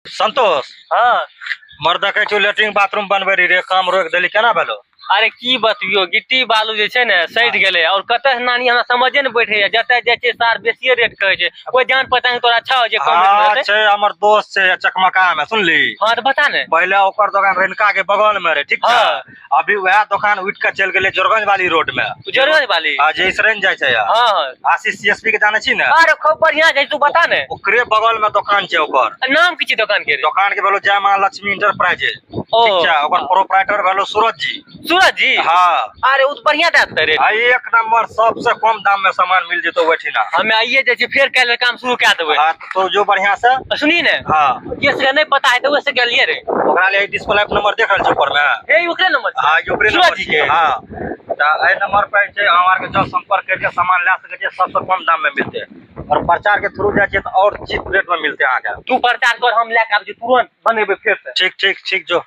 संतोष हाँ मर्द के लेटरिन बाथरूम बनबे रही रे, काम रोक देली, केना भेलो? अरे की बतियो, गिट्टी बालू जे छै ने सैठ गेले और कतऽ नानी हमरा समझे ने बैठे जतऽ जे छै सार बेसी रेट कहै छै। कोई जान पहचान तोरा अच्छा हो जे कम रेट में हाँ देतै? छै, हमर दोस्त छै चकमका में, सुनली? हाँ तो बता ने। पहले ओकर दुकान रेणुका के बगल में रहे, ठीक हाँ। है? अभी वह दुकान उठ के चल गेले जोरगंज वाली रोड में। जोरगंज वाली? हाँ, जे इसरन जाय छै। हाँ हाँ। आशीष सीएसपी के जाने छी ने? अरे खूब बढ़िया छै, तू बता ने। ओकरे बगल में दुकान छै ओकर। नाम की छै दुकान के रे? दुकान के भेलो जय मां लक्ष्मी इंटरप्राइजेज, ओ। ठीक छै? ओकर प्रोप्राइटर भेलो सूरज जी। सूरज जी? हाँ। अरे वो तो बढ़िया देते रे। एक नंबर सबसे कम दाम में सामान मिल जेतो बैठिना। हमें आइए जे छै फिर कल काम शुरू कर देबै। हाँ तो जो बढ़िया से सुनी ने। हाँ, ये से नहीं पता है तो वैसे गेलिए रे। ओकरा ले डिस्प्ले नंबर देख रहल छै ऊपर में। ए ओकरे नंबर छै? हाँ, ये ओकरे सूरज नंबर जी छै। के? हाँ, तो ए नंबर पे छै हमार के जो संपर्क करके सामान ले सके छै, सबसे कम दाम में मिलते। और प्रचार के थ्रू जाय छै तो और चीप रेट में मिलते आके। तू प्रचार कर, हम लेके आबै छी तुरंत बनेबै फिर से। ठीक ठीक ठीक जो।